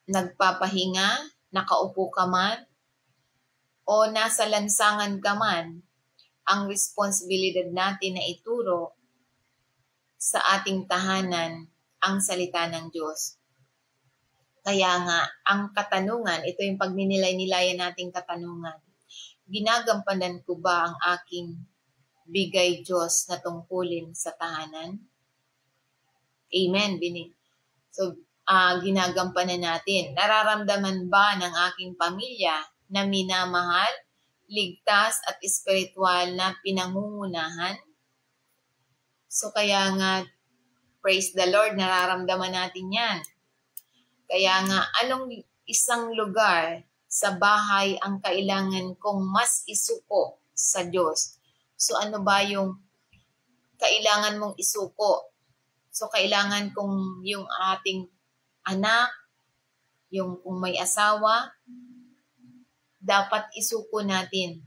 nagpapahinga, nakaupo ka man, o nasa lansangan ka man, ang responsibilidad natin na ituro sa ating tahanan ang salita ng Diyos. Kaya nga, ang katanungan, ito yung pagninilay-nilayan nating katanungan. Ginagampanan ko ba ang aking bigay Diyos na tungkulin sa tahanan? Amen, Bini. So, ginagampanan natin. Nararamdaman ba ng aking pamilya na minamahal, ligtas at espiritual na pinangungunahan? So, kaya nga, praise the Lord, nararamdaman natin yan. Kaya nga, anong isang lugar sa bahay ang kailangan kong mas isuko sa Diyos? So, ano ba yung kailangan mong isuko? So, kailangan kong yung ating anak, yung kung may asawa, dapat isuko natin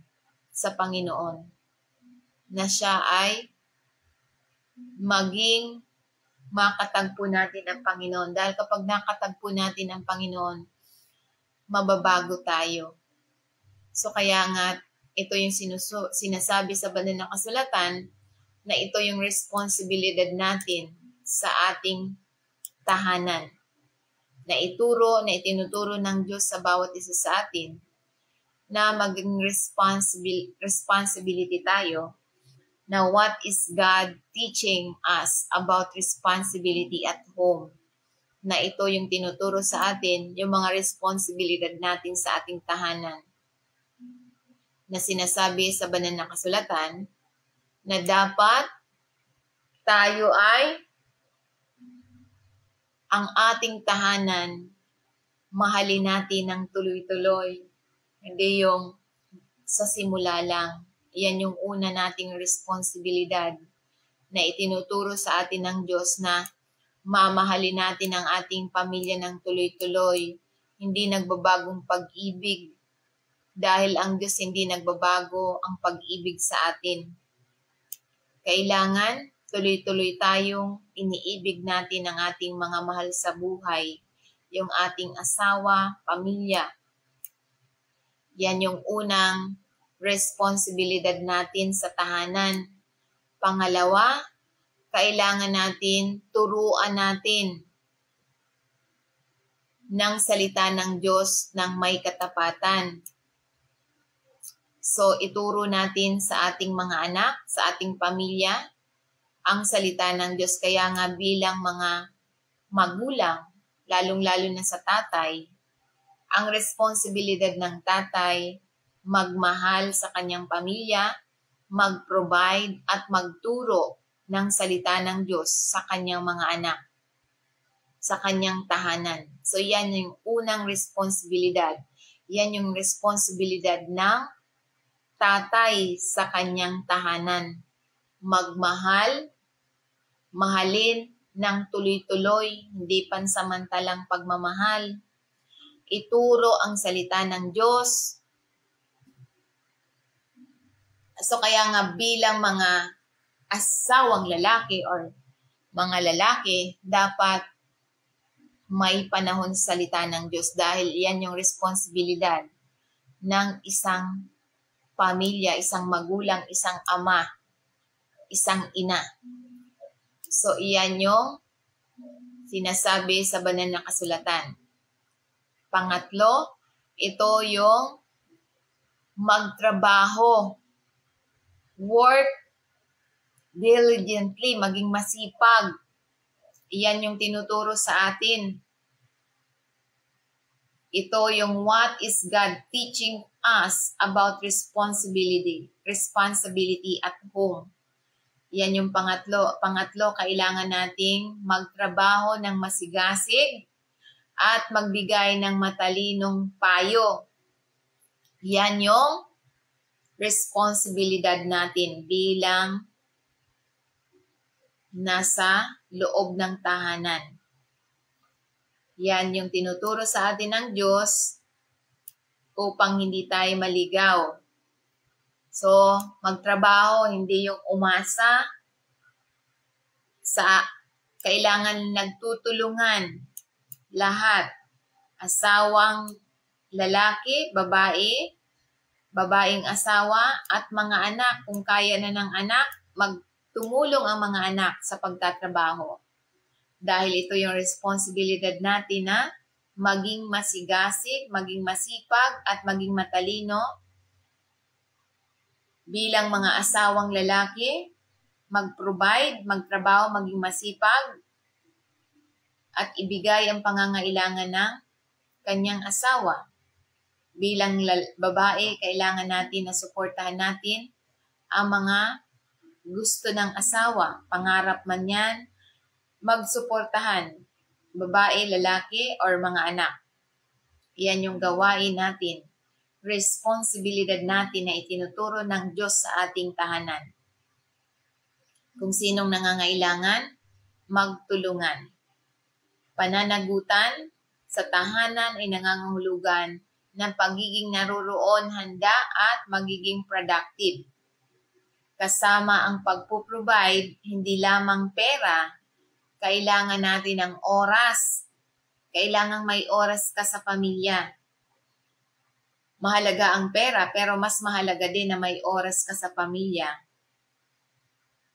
sa Panginoon na siya ay maging makatagpo natin ang Panginoon. Dahil kapag nakatagpo natin ang Panginoon, mababago tayo. So kaya nga, ito yung sinasabi sa banal na kasulatan na ito yung responsibilidad natin sa ating tahanan. Na itinuturo ng Diyos sa bawat isa sa atin na maging responsibility tayo na what is God teaching us about responsibility at home. Na ito yung tinuturo sa atin, yung mga responsibilidad natin sa ating tahanan. Na sinasabi sa banal na kasulatan na dapat tayo ay ang ating tahanan, mahalin natin ng tuloy-tuloy. Hindi yung sa simula lang. Yan yung una nating responsibilidad na itinuturo sa atin ng Diyos na mamahalin natin ang ating pamilya ng tuloy-tuloy. Hindi nagbabagong pag-ibig dahil ang Diyos hindi nagbabago ang pag-ibig sa atin. Kailangan tuloy-tuloy tayong iniibig natin ang ating mga mahal sa buhay, yung ating asawa, pamilya. Yan yung unang responsibilidad natin sa tahanan. Pangalawa, kailangan natin turuan natin ng salita ng Diyos ng may katapatan. So, ituro natin sa ating mga anak, sa ating pamilya, ang salita ng Diyos. Kaya nga bilang mga magulang, lalong-lalo na sa tatay, ang responsibilidad ng tatay, magmahal sa kanyang pamilya, mag-provide at magturo ng salita ng Diyos sa kanyang mga anak, sa kanyang tahanan. So yan yung unang responsibilidad. Yan yung responsibilidad ng tatay sa kanyang tahanan. Magmahal, mahalin ng tuloy-tuloy, hindi pansamantalang pagmamahal. Ituro ang salita ng Diyos. So kaya nga bilang mga asawang lalaki or mga lalaki, dapat may panahon sa salita ng Diyos dahil yan yung responsibilidad ng isang pamilya, isang magulang, isang ama, isang ina. So iyan yung sinasabi sa banal na kasulatan. Pangatlo, ito yung magtrabaho. Work diligently, maging masipag. Iyan yung tinuturo sa atin. Ito yung what is God teaching us about responsibility at home. Yan yung pangatlo. Pangatlo, kailangan nating magtrabaho ng masigasig at magbigay ng matalinong payo. Yan yung responsibilidad natin bilang nasa loob ng tahanan. Yan yung tinuturo sa atin ng Diyos upang hindi tayo maligaw. So, magtrabaho, hindi yung umasa sa kailangan nagtutulungan lahat. Asawang lalaki, babaeng asawa at mga anak. Kung kaya na ng anak, magtumulong ang mga anak sa pagtatrabaho. Dahil ito yung responsibilidad natin na maging masigasig, maging masipag, at maging matalino bilang mga asawang lalaki, mag-provide, magtrabaho, maging masipag, at ibigay ang pangangailangan ng kanyang asawa. Bilang babae, kailangan natin na suportahan natin ang mga gusto ng asawa. Pangarap man yan, magsuportahan. Babae, lalaki, or mga anak. Yan yung gawain natin. Responsibilidad natin na itinuturo ng Diyos sa ating tahanan. Kung sinong nangangailangan, magtulungan. Pananagutan sa tahanan ay nangangahulugan ng pagiging naroroon, handa at magiging productive. Kasama ang pagpo-provide, hindi lamang pera, kailangan natin ng oras. Kailangan may oras ka sa pamilya. Mahalaga ang pera, pero mas mahalaga din na may oras ka sa pamilya.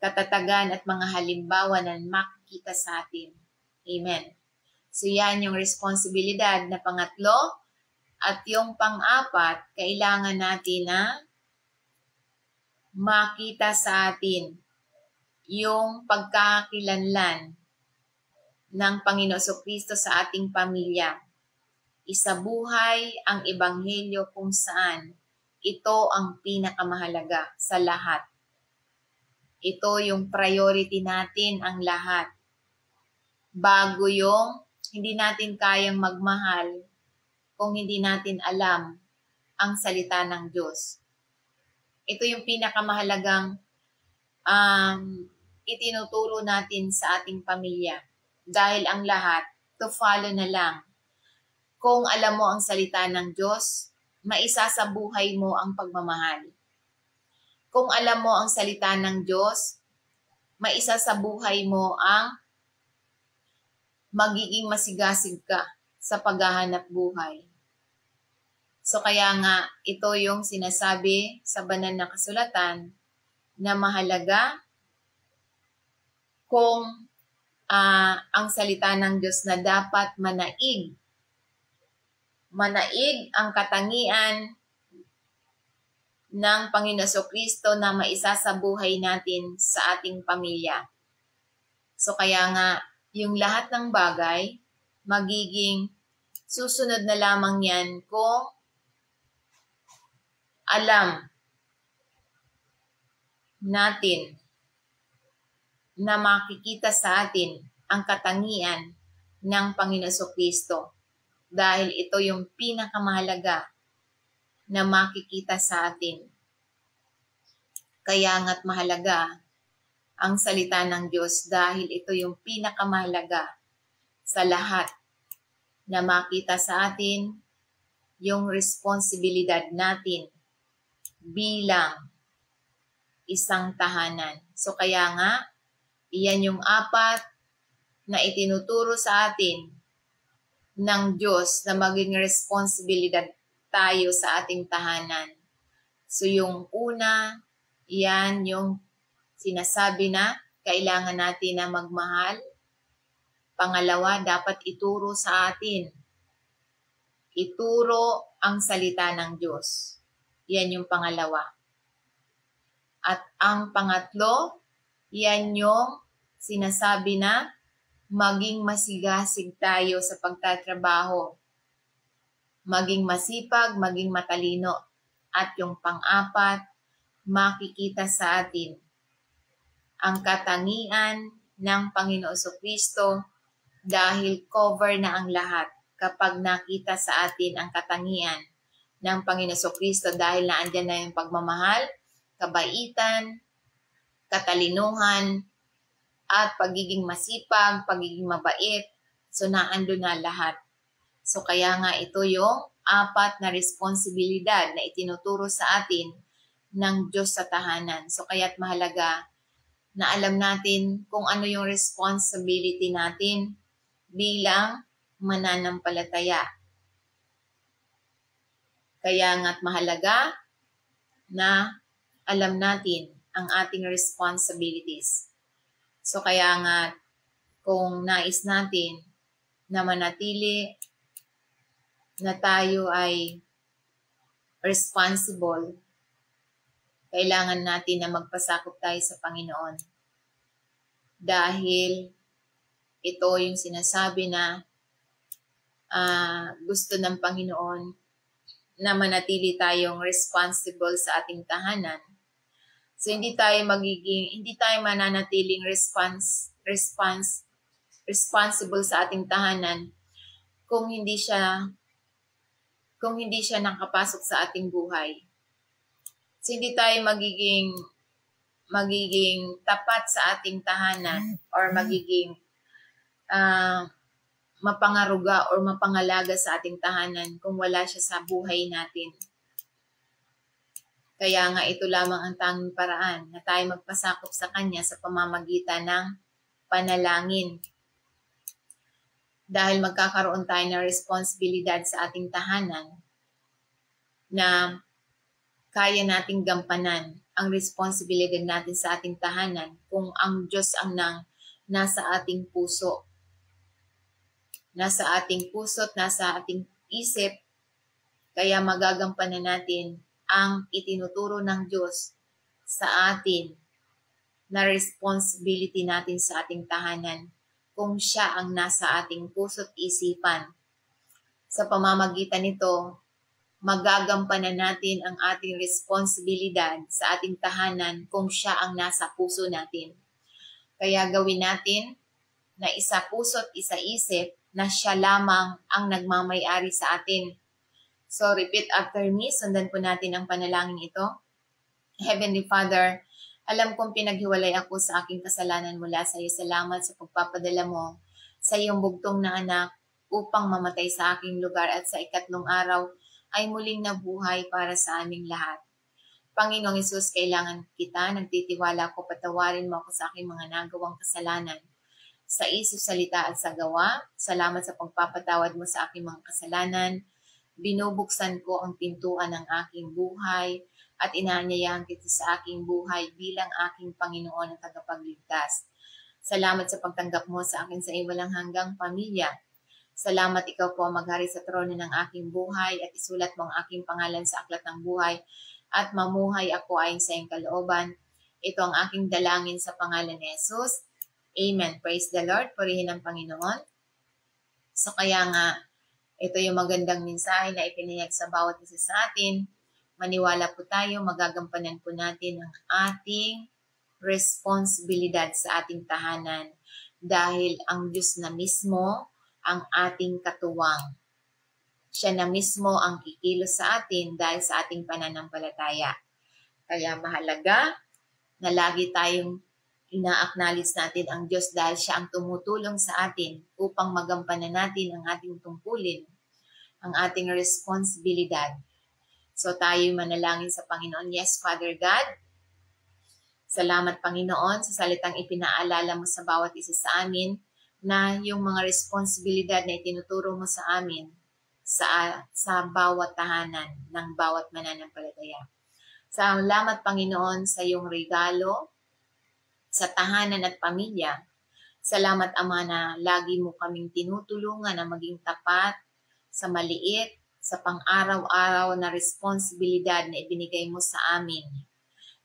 Katatagan at mga halimbawa na makikita sa atin. Amen. So yan yung responsibilidad na pangatlo. At yung pang-apat, kailangan natin na makita sa atin yung pagkakakilanlan ng Panginoon Jesucristo sa ating pamilya. Isabuhay ang Ebanghelyo kung saan ito ang pinakamahalaga sa lahat. Ito yung priority natin, ang lahat. Bago yung hindi natin kayang magmahal kung hindi natin alam ang salita ng Diyos. Ito yung pinakamahalagang itinuturo natin sa ating pamilya. Dahil ang lahat, to follow na lang. Kung alam mo ang salita ng Diyos, maisasabuhay mo ang pagmamahal. Kung alam mo ang salita ng Diyos, maisasabuhay mo ang magiging masigasig ka sa paghahanap buhay. So kaya nga, ito yung sinasabi sa banal na kasulatan na mahalaga kung ang salita ng Diyos na dapat manaig. Manaig ang katangian ng Panginoon Jesucristo na maisasabuhay natin sa ating pamilya. So kaya nga, yung lahat ng bagay, magiging susunod na lamang yan kung alam natin na makikita sa atin ang katangian ng Panginoon Jesucristo. Dahil ito yung pinakamahalaga na makikita sa atin. Kaya nga't mahalaga ang salita ng Diyos dahil ito yung pinakamahalaga sa lahat na makita sa atin yung responsibilidad natin bilang isang tahanan. So kaya nga, iyan yung apat na itinuturo sa atin ng Diyos na maging responsibilidad tayo sa ating tahanan. So yung una, yan yung sinasabi na kailangan natin na magmahal. Pangalawa, dapat ituro sa atin. Ituro ang salita ng Diyos. Yan yung pangalawa. At ang pangatlo, yan yung sinasabi na maging masigasig tayo sa pagtatrabaho. Maging masipag, maging matalino. At yung pang-apat, makikita sa atin ang katangian ng Panginoon Jesucristo dahil cover na ang lahat kapag nakita sa atin ang katangian ng Panginoon Jesucristo dahil naandyan na yung pagmamahal, kabaitan, katalinuhan, at pagiging masipag, pagiging mabait. So naandun na lahat. So kaya nga ito yung apat na responsibilidad na itinuturo sa atin ng Diyos sa tahanan. So kaya't mahalaga na alam natin kung ano yung responsibility natin bilang mananampalataya. Kaya nga't mahalaga na alam natin ang ating responsibilities. So kaya nga kung nais natin na manatili na tayo ay responsible, kailangan natin na magpasakop tayo sa Panginoon. Dahil ito yung sinasabi na gusto ng Panginoon na manatili tayong responsible sa ating tahanan. So hindi tayo mananatiling responsible sa ating tahanan kung hindi siya nakapasok sa ating buhay. So hindi tayo magiging tapat sa ating tahanan or magiging mapangaruga or mapangalaga sa ating tahanan kung wala siya sa buhay natin. Kaya nga ito lamang ang tanging paraan na tayo magpasakop sa Kanya sa pamamagitan ng panalangin. Dahil magkakaroon tayo ng responsibilidad sa ating tahanan na kaya nating gampanan ang responsibilidad natin sa ating tahanan kung ang Diyos ang nasa ating puso. Nasa ating puso't nasa ating isip, kaya magagampanan natin ang itinuturo ng Diyos sa atin na responsibility natin sa ating tahanan kung siya ang nasa ating puso't isipan. Sa pamamagitan nito, magagampanan natin ang ating responsibilidad sa ating tahanan kung siya ang nasa puso natin. Kaya gawin natin na isa puso't isa isip na siya lamang ang nagmamay-ari sa atin. So repeat after me, sundan po natin ang panalangin ito. Heavenly Father, alam kong pinaghiwalay ako sa aking kasalanan mula sa iyo. Salamat sa pagpapadala mo sa iyong bugtong na anak upang mamatay sa aking lugar at sa ikatlong araw ay muling nabuhay para sa aming lahat. Panginoong Hesus, kailangan kita, nagtitiwala ako, patawarin mo ako sa aking mga nagawang kasalanan. Sa isip, salita at sa gawa, salamat sa pagpapatawad mo sa aking mga kasalanan. Binubuksan ko ang pintuan ng aking buhay at inaanyayahan kita sa aking buhay bilang aking Panginoon at tagapagligtas. Salamat sa pagtanggap mo sa akin sa iwalang hanggang pamilya. Salamat ikaw po maghari sa trono ng aking buhay at isulat mo ang aking pangalan sa aklat ng buhay at mamuhay ako ayon sa iyong kalooban. Ito ang aking dalangin sa pangalan ni Jesus. Amen. Praise the Lord. Purihin ang Panginoon. So kaya nga, ito yung magandang mensahe na ipinahayag sa bawat isa sa atin. Maniwala po tayo, magagampanan po natin ang ating responsibilidad sa ating tahanan dahil ang Diyos na mismo ang ating katuwang. Siya na mismo ang kikilos sa atin dahil sa ating pananampalataya. Kaya mahalaga na lagi tayong ina-acknowledge natin ang Diyos dahil siya ang tumutulong sa atin upang magampanan natin ang ating tungkulin, ang ating responsibilidad. So tayo manalangin sa Panginoon. Yes, Father God, salamat Panginoon sa salitang ipinaalala mo sa bawat isa sa amin na yung mga responsibilidad na itinuturo mo sa amin sa bawat tahanan ng bawat mananampalataya. Salamat Panginoon sa iyong regalo sa tahanan at pamilya. Salamat Ama na lagi mo kaming tinutulungan na maging tapat sa maliit, sa pang-araw-araw na responsibilidad na ibinigay mo sa amin.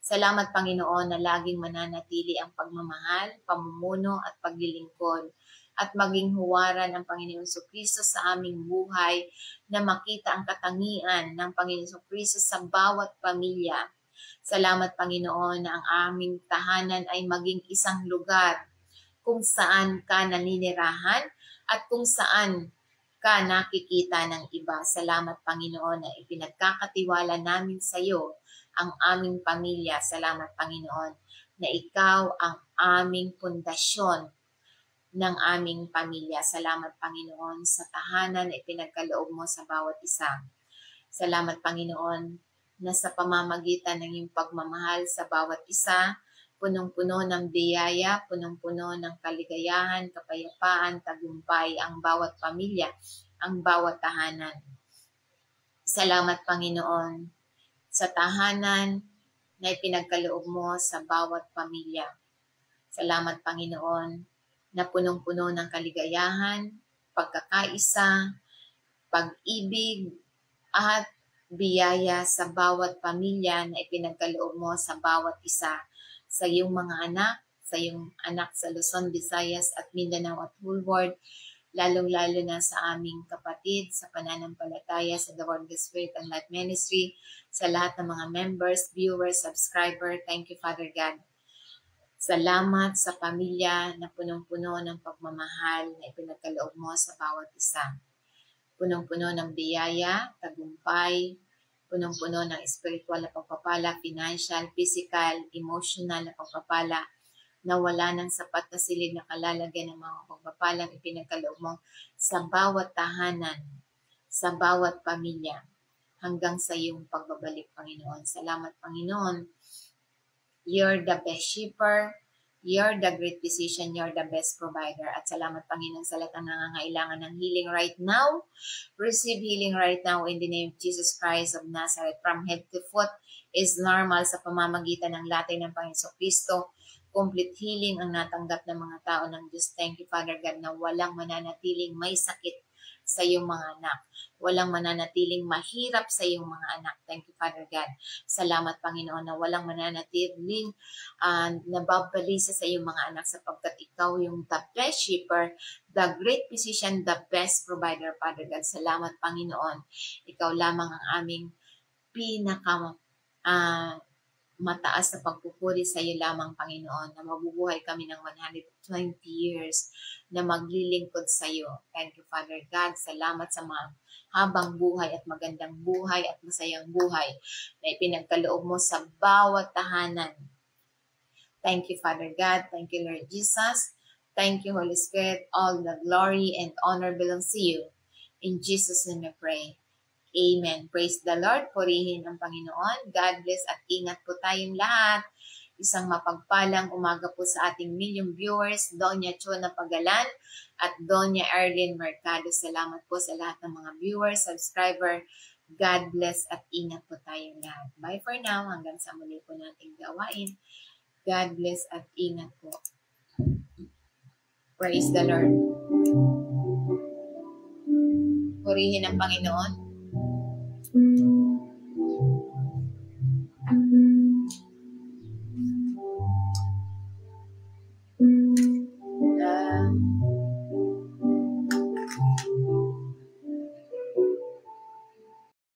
Salamat Panginoon na laging mananatili ang pagmamahal, pamumuno at paglilingkod at maging huwaran ang Panginoon Jesucristo sa aming buhay na makita ang katangian ng Panginoon Jesucristo sa bawat pamilya. Salamat Panginoon na ang aming tahanan ay maging isang lugar kung saan ka naninirahan at kung saan ka nakikita ng iba. Salamat Panginoon na ipinagkakatiwala namin sa iyo ang aming pamilya. Salamat Panginoon na ikaw ang aming pundasyon ng aming pamilya. Salamat Panginoon sa tahanan na ipinagkaloob mo sa bawat isa. Salamat Panginoon na sa pamamagitan ng iyong pagmamahal sa bawat isa, punong-puno ng biyaya, punong-puno ng kaligayahan, kapayapaan, tagumpay ang bawat pamilya, ang bawat tahanan. Salamat Panginoon sa tahanan na ipinagkaloob mo sa bawat pamilya. Salamat Panginoon na punong-puno ng kaligayahan, pagkakaisa, pag-ibig at biyaya sa bawat pamilya na ipinagkaloob mo sa bawat isa, sa iyong mga anak, sa iyong anak sa Luzon, Visayas at Mindanao at whole world, lalong-lalo na sa aming kapatid sa pananampalataya sa The Word, the Spirit and Life Ministry, sa lahat ng mga members, viewers, subscriber. Thank you, Father God. Salamat sa pamilya na punong-puno ng pagmamahal na ipinagkaloob mo sa bawat isa. Punong-puno ng biyaya, tagumpay, punong-puno ng spiritual na pagpapala, financial, physical, emotional na pagpapala, na wala ng sapat na silid na kalalagyan ng mga pagpapalang ipinagkaloob mo sa bawat tahanan, sa bawat pamilya, hanggang sa iyong pagbabalik, Panginoon. Salamat, Panginoon. You're the best shipper, you're the great physician, you're the best provider. At salamat, Panginoon, sa lahat ng nangangailangan ng healing right now. Receive healing right now in the name of Jesus Christ of Nazareth. From head to foot is normal sa pamamagitan ng latay ng Panginoon Kristo. Complete healing ang natanggap ng mga tao ng Diyos. Thank you, Father God, na walang mananatiling may sakit sa iyong mga anak. Walang mananatiling mahirap sa iyong mga anak. Thank you, Father God. Salamat, Panginoon, na walang mananatiling nababalisa sa iyong mga anak sapagkat ikaw yung the best shipper, the great physician, the best provider, Father God. Salamat, Panginoon. Ikaw lamang ang aming pinaka mataas na pagpupuri sa iyo lamang, Panginoon, na mabubuhay kami ng 120 years na maglilingkod sa iyo. Thank you, Father God. Salamat sa mga habang buhay at magandang buhay at masayang buhay na ipinagkaloob mo sa bawat tahanan. Thank you, Father God. Thank you, Lord Jesus. Thank you, Holy Spirit. All the glory and honor belongs to you. In Jesus' name I pray. Amen. Praise the Lord. Purihin ang Panginoon. God bless at ingat po tayong lahat. Isang mapagpalang umaga po sa ating million viewers, Doña Chona Pagalan at Doña Erlyn Mercado. Salamat po sa lahat ng mga viewers, subscriber. God bless at ingat po tayong lahat. Bye for now. Hanggang sa muli po nating gawain. God bless at ingat po. Praise the Lord. Purihin ang Panginoon.